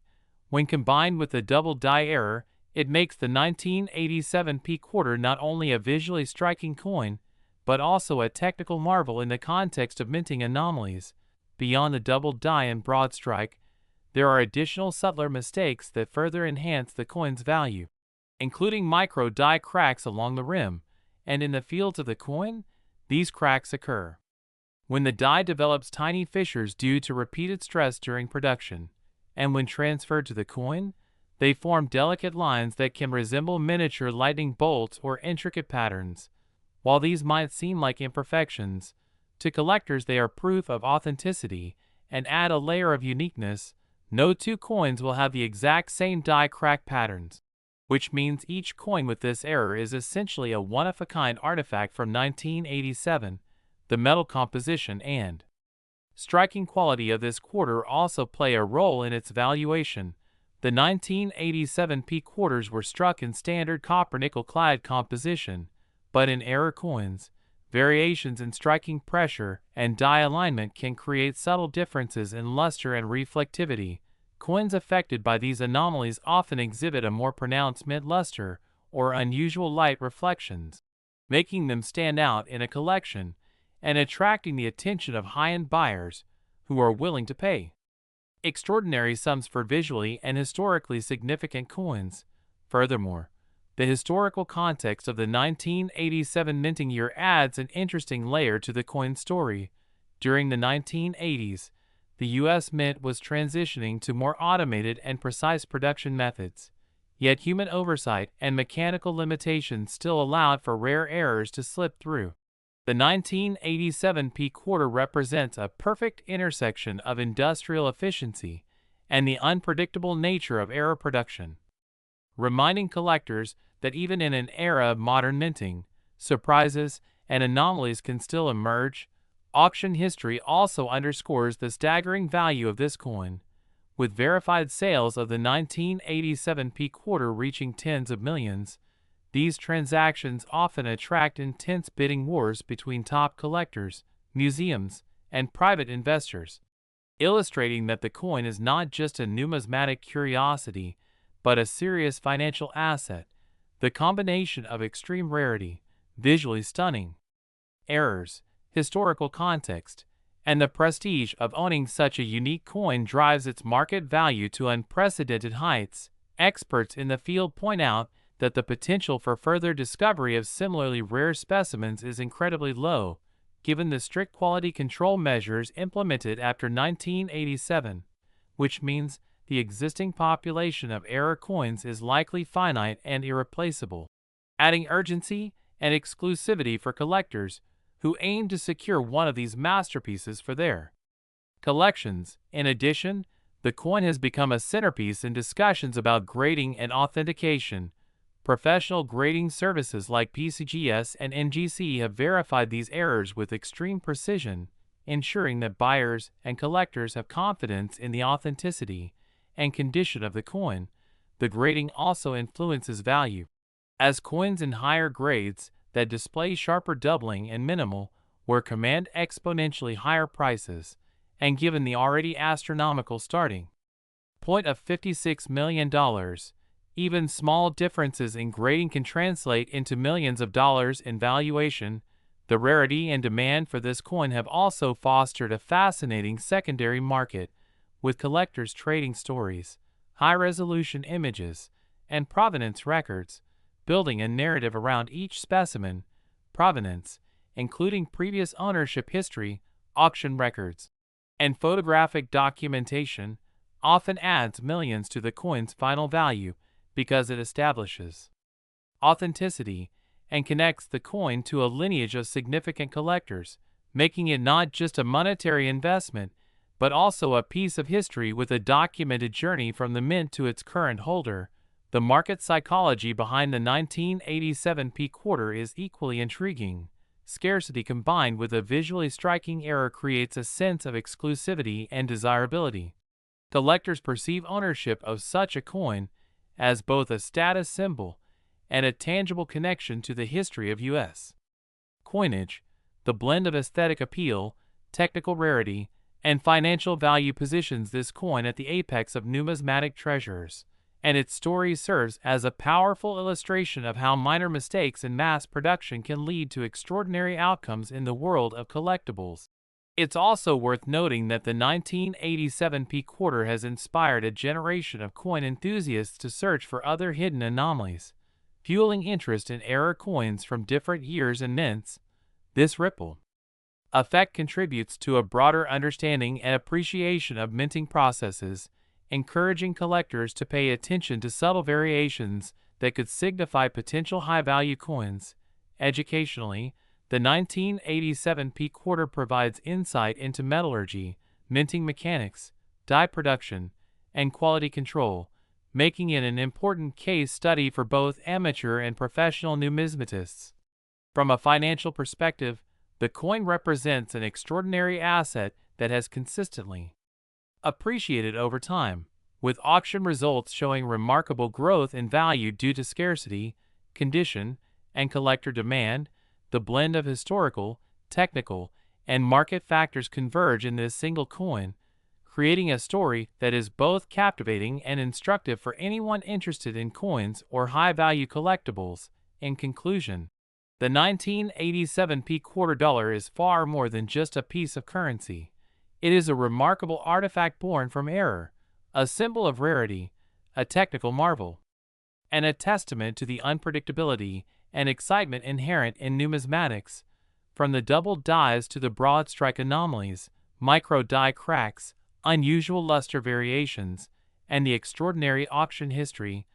When combined with the double die error, it makes the 1987 P quarter not only a visually striking coin, but also a technical marvel in the context of minting anomalies. Beyond the double die and broad strike, there are additional subtler mistakes that further enhance the coin's value, including micro die cracks along the rim, and in the fields of the coin, these cracks occur when the die develops tiny fissures due to repeated stress during production, and when transferred to the coin, they form delicate lines that can resemble miniature lightning bolts or intricate patterns. While these might seem like imperfections, to collectors they are proof of authenticity and add a layer of uniqueness. No two coins will have the exact same die crack patterns, which means each coin with this error is essentially a one-of-a-kind artifact from 1987. The metal composition and striking quality of this quarter also play a role in its valuation. The 1987 P quarters were struck in standard copper-nickel clad composition, but in error coins, variations in striking pressure and die alignment can create subtle differences in luster and reflectivity. Coins affected by these anomalies often exhibit a more pronounced mid-luster or unusual light reflections, making them stand out in a collection and attracting the attention of high-end buyers who are willing to pay extraordinary sums for visually and historically significant coins. Furthermore, the historical context of the 1987 minting year adds an interesting layer to the coin story. During the 1980s, the U.S. Mint was transitioning to more automated and precise production methods, yet human oversight and mechanical limitations still allowed for rare errors to slip through. The 1987 P quarter represents a perfect intersection of industrial efficiency and the unpredictable nature of error production, reminding collectors that even in an era of modern minting, surprises and anomalies can still emerge. Auction history also underscores the staggering value of this coin, with verified sales of the 1987 P quarter reaching tens of millions. These transactions often attract intense bidding wars between top collectors, museums, and private investors, illustrating that the coin is not just a numismatic curiosity, but a serious financial asset. The combination of extreme rarity, visually stunning errors, historical context, and the prestige of owning such a unique coin drives its market value to unprecedented heights. Experts in the field point out that the potential for further discovery of similarly rare specimens is incredibly low, given the strict quality control measures implemented after 1987, which means the existing population of error coins is likely finite and irreplaceable, adding urgency and exclusivity for collectors who aim to secure one of these masterpieces for their collections. In addition, the coin has become a centerpiece in discussions about grading and authentication. Professional grading services like PCGS and NGC have verified these errors with extreme precision, ensuring that buyers and collectors have confidence in the authenticity and condition of the coin. The grading also influences value, as coins in higher grades that display sharper doubling and minimal where command exponentially higher prices, and given the already astronomical starting point of $56 million, even small differences in grading can translate into millions of dollars in valuation. The rarity and demand for this coin have also fostered a fascinating secondary market, with collectors trading stories, high-resolution images, and provenance records, building a narrative around each specimen. Provenance, including previous ownership history, auction records, and photographic documentation, often adds millions to the coin's final value because it establishes authenticity and connects the coin to a lineage of significant collectors, making it not just a monetary investment, but also a piece of history with a documented journey from the mint to its current holder. The market psychology behind the 1987 P quarter is equally intriguing. Scarcity combined with a visually striking error creates a sense of exclusivity and desirability. Collectors perceive ownership of such a coin as both a status symbol and a tangible connection to the history of U.S. coinage. The blend of aesthetic appeal, technical rarity, and financial value positions this coin at the apex of numismatic treasures, and its story serves as a powerful illustration of how minor mistakes in mass production can lead to extraordinary outcomes in the world of collectibles. It's also worth noting that the 1987 P quarter has inspired a generation of coin enthusiasts to search for other hidden anomalies, fueling interest in error coins from different years and mints. This ripple effect contributes to a broader understanding and appreciation of minting processes, encouraging collectors to pay attention to subtle variations that could signify potential high-value coins. Educationally, the 1987 P quarter provides insight into metallurgy, minting mechanics, die production, and quality control, making it an important case study for both amateur and professional numismatists. From a financial perspective, the coin represents an extraordinary asset that has consistently appreciated over time, with auction results showing remarkable growth in value due to scarcity, condition, and collector demand. The blend of historical, technical, and market factors converge in this single coin, creating a story that is both captivating and instructive for anyone interested in coins or high-value collectibles. In conclusion, the 1987 P quarter dollar is far more than just a piece of currency. It is a remarkable artifact born from error, a symbol of rarity, a technical marvel, and a testament to the unpredictability and excitement inherent in numismatics. From the double dies to the broad strike anomalies, micro die cracks, unusual luster variations, and the extraordinary auction history,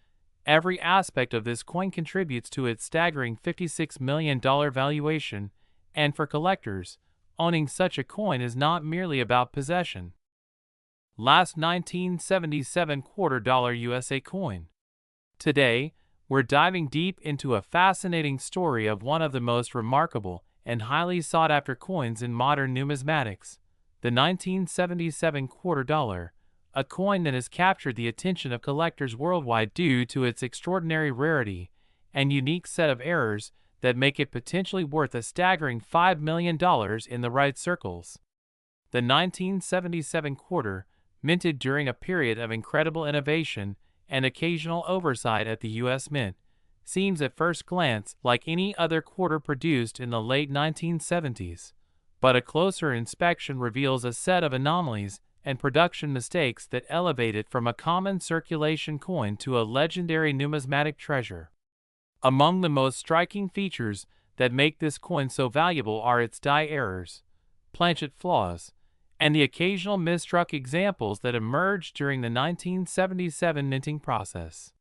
every aspect of this coin contributes to its staggering $56 million valuation. And for collectors, owning such a coin is not merely about possession. Last 1977 quarter dollar USA coin. Today, we're diving deep into a fascinating story of one of the most remarkable and highly sought-after coins in modern numismatics, the 1977 quarter dollar, a coin that has captured the attention of collectors worldwide due to its extraordinary rarity and unique set of errors that make it potentially worth a staggering $5 million in the right circles. The 1977 quarter, minted during a period of incredible innovation and occasional oversight at the U.S. Mint, seems at first glance like any other quarter produced in the late 1970s, but a closer inspection reveals a set of anomalies and production mistakes that elevate it from a common circulation coin to a legendary numismatic treasure. Among the most striking features that make this coin so valuable are its die errors, planchet flaws, and the occasional misstruck examples that emerged during the 1977 minting process.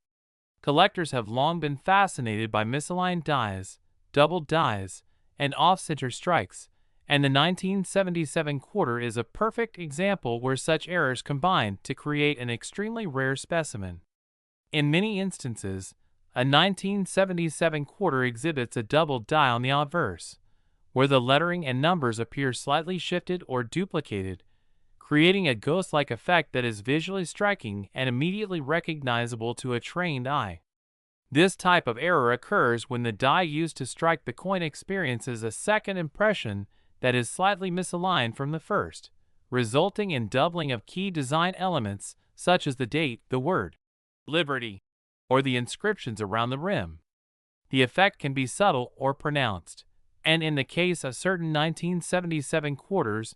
Collectors have long been fascinated by misaligned dies, doubled dies, and off-center strikes, and the 1977 quarter is a perfect example where such errors combine to create an extremely rare specimen. In many instances, a 1977 quarter exhibits a doubled die on the obverse, where the lettering and numbers appear slightly shifted or duplicated, creating a ghost-like effect that is visually striking and immediately recognizable to a trained eye. This type of error occurs when the die used to strike the coin experiences a second impression that is slightly misaligned from the first, resulting in doubling of key design elements such as the date, the word Liberty, or the inscriptions around the rim. The effect can be subtle or pronounced, and in the case of certain 1977 quarters,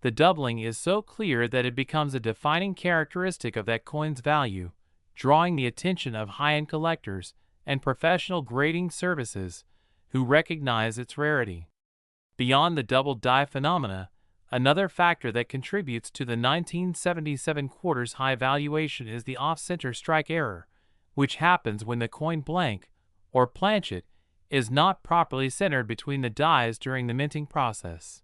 the doubling is so clear that it becomes a defining characteristic of that coin's value, drawing the attention of high-end collectors and professional grading services who recognize its rarity. Beyond the double die phenomena, another factor that contributes to the 1977 quarter's high valuation is the off-center strike error, which happens when the coin blank, or planchet, is not properly centered between the dies during the minting process.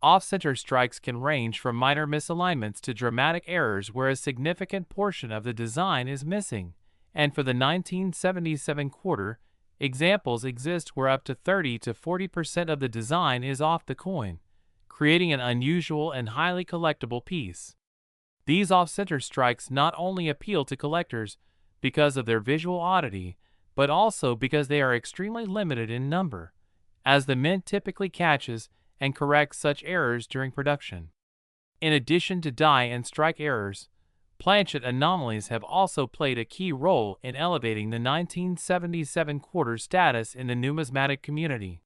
Off-center strikes can range from minor misalignments to dramatic errors where a significant portion of the design is missing, and for the 1977 quarter, examples exist where up to 30 to 40% of the design is off the coin, creating an unusual and highly collectible piece. These off-center strikes not only appeal to collectors because of their visual oddity, but also because they are extremely limited in number, as the mint typically catches and corrects such errors during production. In addition to die and strike errors, planchet anomalies have also played a key role in elevating the 1977 quarter status in the numismatic community.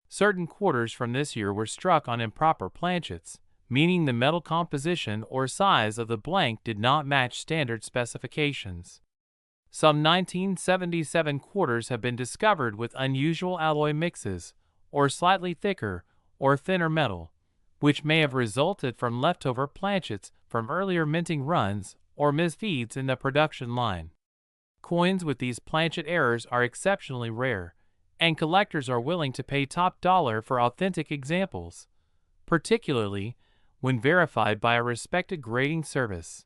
Certain quarters from this year were struck on improper planchets, meaning the metal composition or size of the blank did not match standard specifications. Some 1977 quarters have been discovered with unusual alloy mixes, or slightly thicker or thinner metal, which may have resulted from leftover planchets from earlier minting runs or misfeeds in the production line. Coins with these planchet errors are exceptionally rare, and collectors are willing to pay top dollar for authentic examples, particularly when verified by a respected grading service.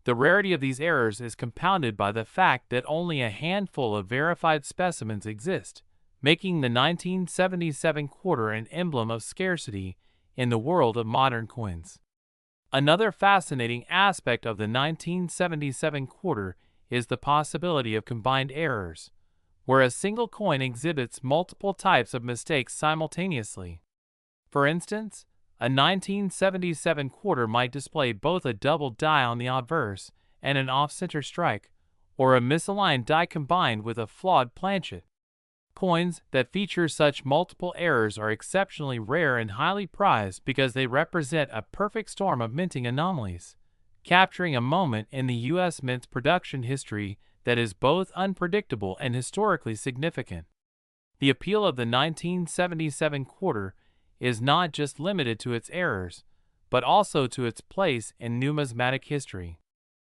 The rarity of these errors is compounded by the fact that only a handful of verified specimens exist, making the 1977 quarter an emblem of scarcity in the world of modern coins. Another fascinating aspect of the 1977 quarter is the possibility of combined errors, where a single coin exhibits multiple types of mistakes simultaneously. For instance, a 1977 quarter might display both a double die on the obverse and an off-center strike, or a misaligned die combined with a flawed planchet. Coins that feature such multiple errors are exceptionally rare and highly prized because they represent a perfect storm of minting anomalies, capturing a moment in the U.S. Mint's production history that is both unpredictable and historically significant. The appeal of the 1977 quarter is not just limited to its errors, but also to its place in numismatic history.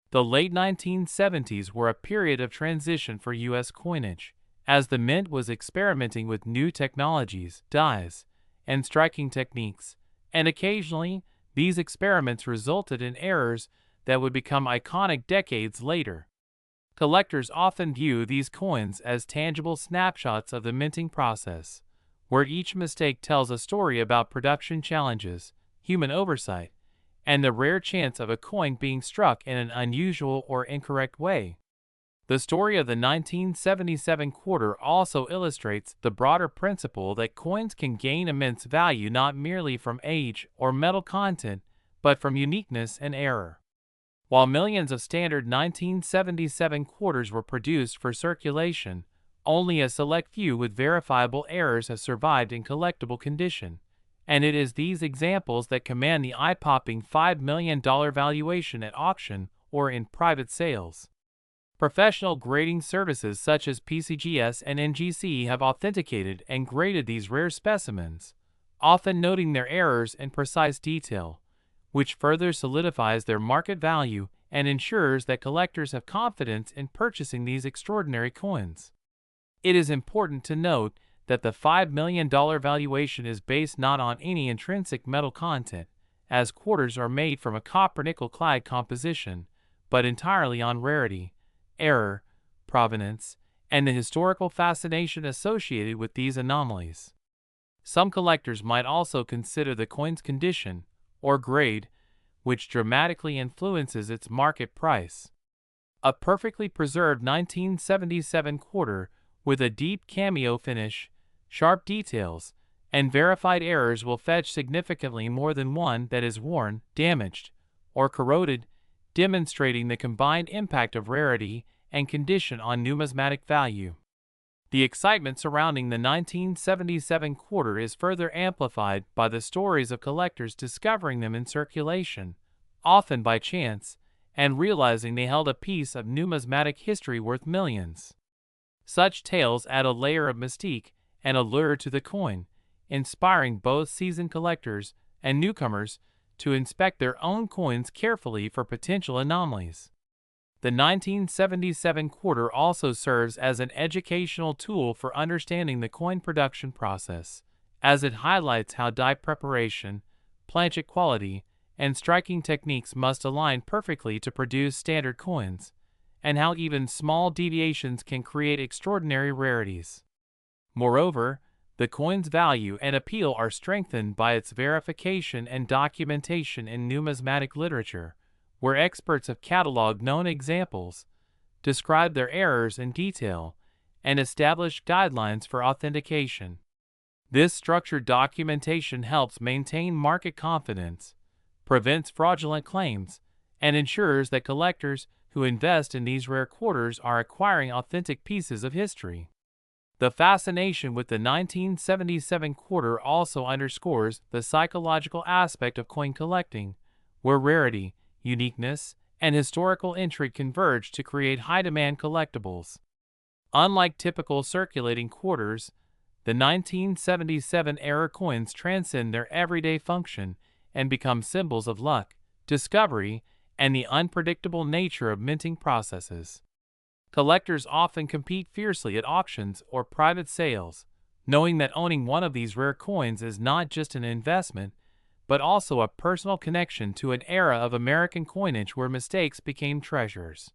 The late 1970s were a period of transition for U.S. coinage, as the mint was experimenting with new technologies, dies, and striking techniques, and occasionally these experiments resulted in errors that would become iconic decades later. Collectors often view these coins as tangible snapshots of the minting process, where each mistake tells a story about production challenges, human oversight, and the rare chance of a coin being struck in an unusual or incorrect way. The story of the 1977 quarter also illustrates the broader principle that coins can gain immense value not merely from age or metal content, but from uniqueness and error. While millions of standard 1977 quarters were produced for circulation, only a select few with verifiable errors have survived in collectible condition, and it is these examples that command the eye-popping $5 million valuation at auction or in private sales. Professional grading services such as PCGS and NGC have authenticated and graded these rare specimens, often noting their errors and precise detail, which further solidifies their market value and ensures that collectors have confidence in purchasing these extraordinary coins. It is important to note that the $5 million valuation is based not on any intrinsic metal content, as quarters are made from a copper-nickel clad composition, but entirely on rarity, error, provenance, and the historical fascination associated with these anomalies. Some collectors might also consider the coin's condition, or grade, which dramatically influences its market price. A perfectly preserved 1977 quarter with a deep cameo finish, sharp details, and verified errors will fetch significantly more than one that is worn, damaged, or corroded, demonstrating the combined impact of rarity and condition on numismatic value. The excitement surrounding the 1977 quarter is further amplified by the stories of collectors discovering them in circulation, often by chance, and realizing they held a piece of numismatic history worth millions. Such tales add a layer of mystique and allure to the coin, inspiring both seasoned collectors and newcomers to inspect their own coins carefully for potential anomalies. The 1977 quarter also serves as an educational tool for understanding the coin production process, as it highlights how die preparation, planchet quality, and striking techniques must align perfectly to produce standard coins, and how even small deviations can create extraordinary rarities. Moreover, the coin's value and appeal are strengthened by its verification and documentation in numismatic literature, where experts have cataloged known examples, described their errors in detail, and established guidelines for authentication. This structured documentation helps maintain market confidence, prevents fraudulent claims, and ensures that collectors who invest in these rare quarters are acquiring authentic pieces of history. The fascination with the 1977 quarter also underscores the psychological aspect of coin collecting, where rarity, uniqueness, and historical intrigue converge to create high-demand collectibles. Unlike typical circulating quarters, the 1977-era coins transcend their everyday function and become symbols of luck, discovery, and the unpredictable nature of minting processes. Collectors often compete fiercely at auctions or private sales, knowing that owning one of these rare coins is not just an investment, but also a personal connection to an era of American coinage where mistakes became treasures.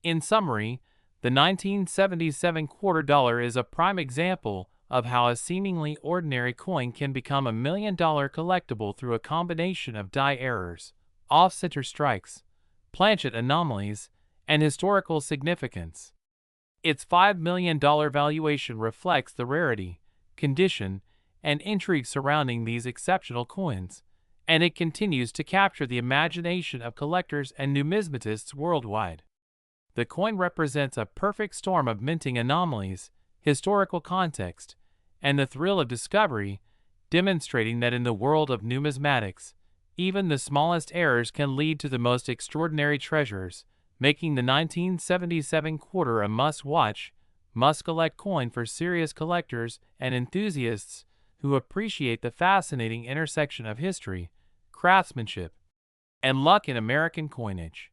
In summary, the 1977 quarter dollar is a prime example of how a seemingly ordinary coin can become $1 million collectible through a combination of die errors, off-center strikes, planchet anomalies, and historical significance. Its $5 million valuation reflects the rarity, condition, and intrigue surrounding these exceptional coins, and it continues to capture the imagination of collectors and numismatists worldwide. The coin represents a perfect storm of minting anomalies, historical context, and the thrill of discovery, demonstrating that in the world of numismatics, even the smallest errors can lead to the most extraordinary treasures, making the 1977 quarter a must-watch, must-collect coin for serious collectors and enthusiasts who appreciate the fascinating intersection of history, craftsmanship, and luck in American coinage.